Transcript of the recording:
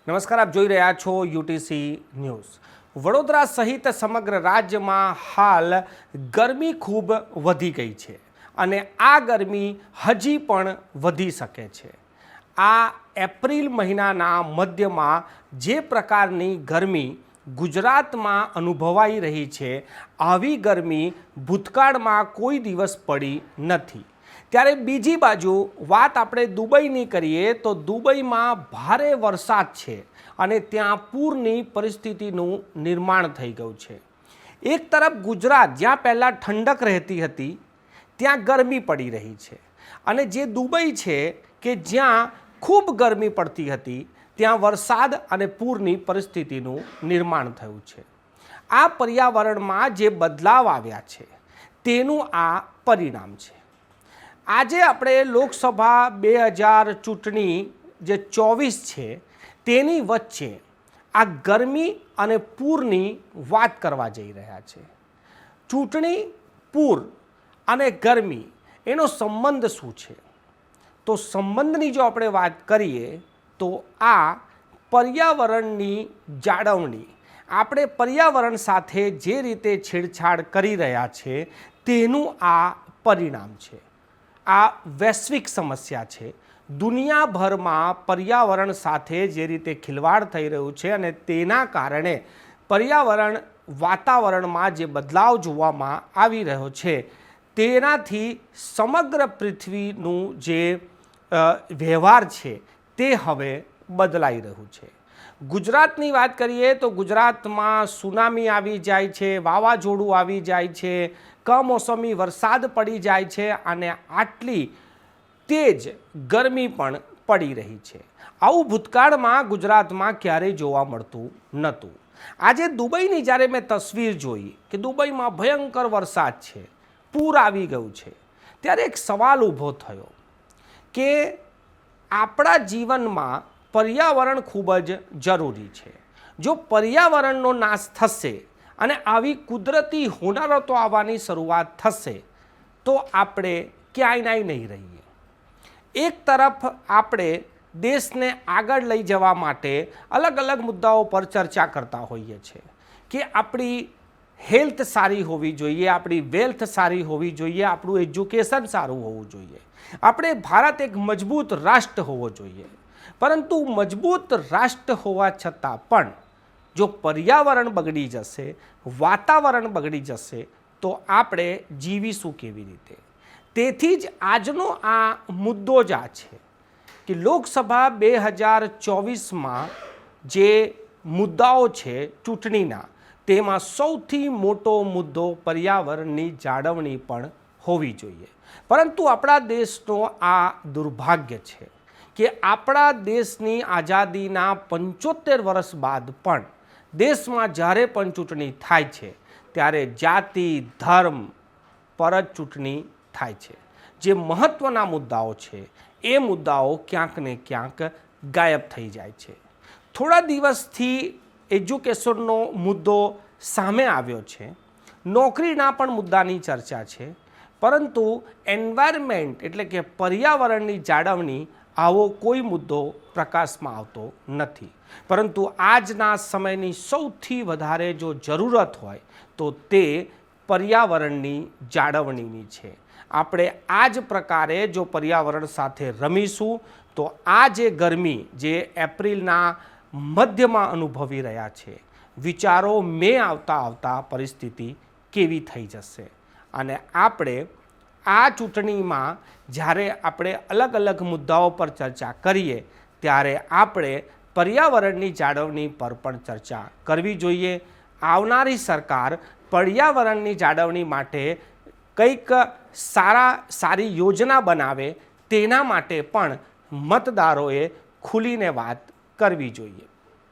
નમસ્કાર, આપ જોઈ રહ્યા છો યુટીસી ન્યૂઝ। વડોદરા સહિત સમગ્ર રાજ્યમાં હાલ ગરમી ખૂબ વધી ગઈ છે અને આ ગરમી હજી પણ વધી શકે છે। આ એપ્રિલ મહિનાના મધ્યમાં જે પ્રકારની ગરમી ગુજરાતમાં અનુભવાઈ રહી છે, આવી ગરમી ભૂતકાળમાં કોઈ દિવસ પડી નથી। ત્યારે બીજી બાજુ વાત આપણે દુબઈની કરીએ તો દુબઈમાં ભારે વરસાદ છે અને ત્યાં પૂરની પરિસ્થિતિનું નિર્માણ થઈ ગયું છે। એક તરફ ગુજરાત જ્યાં પહેલાં ઠંડક રહેતી હતી ત્યાં ગરમી પડી રહી છે અને જે દુબઈ છે કે જ્યાં ખૂબ ગરમી પડતી હતી ત્યાં વરસાદ અને પૂરની પરિસ્થિતિનું નિર્માણ થયું છે। આ પર્યાવરણમાં જે બદલાવ આવ્યા છે તેનું આ પરિણામ છે। આજે આપણે લોકસભા 2000 ચૂંટણી જે 24 છે તેની વચ્ચે આ ગરમી અને પૂરની વાત કરવા જઈ રહ્યા છે। ચૂંટણી, પૂર અને ગરમી એનો સંબંધ શું છે? તો સંબંધની જો આપણે વાત કરીએ તો આ પર્યાવરણની જાળવણી, આપણે પર્યાવરણ સાથે જે રીતે છેડછાડ કરી રહ્યા છે તેનું આ પરિણામ છે। આ વૈશ્વિક સમસ્યા છે। દુનિયાભરમાં પર્યાવરણ સાથે જે રીતે ખિલવાડ થઈ રહ્યું છે અને તેના કારણે પર્યાવરણ વાતાવરણમાં જે બદલાવ જોવામાં આવી રહ્યો છે તેનાથી સમગ્ર પૃથ્વીનું જે વ્યવહાર છે તે હવે બદલાઈ રહ્યું છે। ગુજરાતની વાત કરીએ તો ગુજરાતમાં સુનામી આવી જાય છે, વાવાઝોડું આવી જાય છે, કમોસમી વરસાદ પડી જાય છે અને આટલી તેજ ગરમી પણ પડી રહી છે। આવું ભૂતકાળમાં ગુજરાતમાં ક્યારેય જોવા મળતું નહોતું। આજે દુબઈની જ્યારે મેં તસવીર જોઈ કે દુબઈમાં ભયંકર વરસાદ છે, પૂર આવી ગયું છે, ત્યારે એક સવાલ ઊભો થયો કે આપણા જીવનમાં પર્યાવરણ ખૂબ જ જરૂરી છે। જો પર્યાવરણનો નાશ થશે અને આવી કુદરતી હોનારતો આવવાની શરૂઆત થશે તો આપણે ક્યાંય નહીં રહીએ। એક તરફ આપણે દેશને આગળ લઈ જવા માટે અલગ અલગ મુદ્દાઓ પર ચર્ચા કરતા હોઈએ છીએ કે આપણી હેલ્થ સારી હોવી જોઈએ, આપણી વેલ્થ સારી હોવી જોઈએ, આપણું એજ્યુકેશન સારું હોવું જોઈએ, આપણે ભારત એક મજબૂત રાષ્ટ્ર હોવો જોઈએ। પરંતુ મજબૂત રાષ્ટ્ર હોવા છતાં પણ જો પર્યાવરણ બગડી જશે, વાતાવરણ બગડી જશે તો આપણે જીવીશું કેવી રીતે? તેથી જ આજનો આ મુદ્દો જ આ છે કે લોકસભા 2024માં જે મુદ્દાઓ છે ચૂંટણીના, તેમાં સૌથી મોટો મુદ્દો પર્યાવરણની જાળવણી પણ હોવી જોઈએ। પરંતુ આપણા દેશનો આ દુર્ભાગ્ય છે કે આપણા દેશની આઝાદીના 75 વર્ષ બાદ પણ દેશમાં જ્યારે પણ ચૂંટણી થાય છે ત્યારે જાતિ, ધર્મ પર જ ચૂંટણી થાય છે। જે મહત્ત્વના મુદ્દાઓ છે એ મુદ્દાઓ ક્યાંક ને ક્યાંક ગાયબ થઈ જાય છે। થોડા દિવસથી એજ્યુકેશનનો મુદ્દો સામે આવ્યો છે, નોકરીના પણ મુદ્દાની ચર્ચા છે, પરંતુ એન્વાયરમેન્ટ એટલે કે પર્યાવરણની જાળવણી આવો કોઈ મુદ્દો પ્રકાશમાં આવતો નથી। પરંતુ આજના સમયની સૌથી વધારે જો જરૂરત હોય તો તે પર્યાવરણની જાળવણીની છે। આપણે આ જ પ્રકારે જો પર્યાવરણ સાથે રમીશું તો આ જે ગરમી જે એપ્રિલના મધ્યમાં અનુભવી રહ્યા છે, વિચારો મે આવતા પરિસ્થિતિ કેવી થઈ જશે। અને આપણે આ ચૂંટણીમાં જ્યારે આપણે અલગ અલગ મુદ્દાઓ પર ચર્ચા કરીએ ત્યારે આપણે પર્યાવરણની જાળવણી પર પણ ચર્ચા કરવી જોઈએ। આવનારી સરકાર પર્યાવરણની જાળવણી માટે કંઈક સારી યોજના બનાવે તેના માટે પણ મતદારોએ ખુલીને વાત કરવી જોઈએ।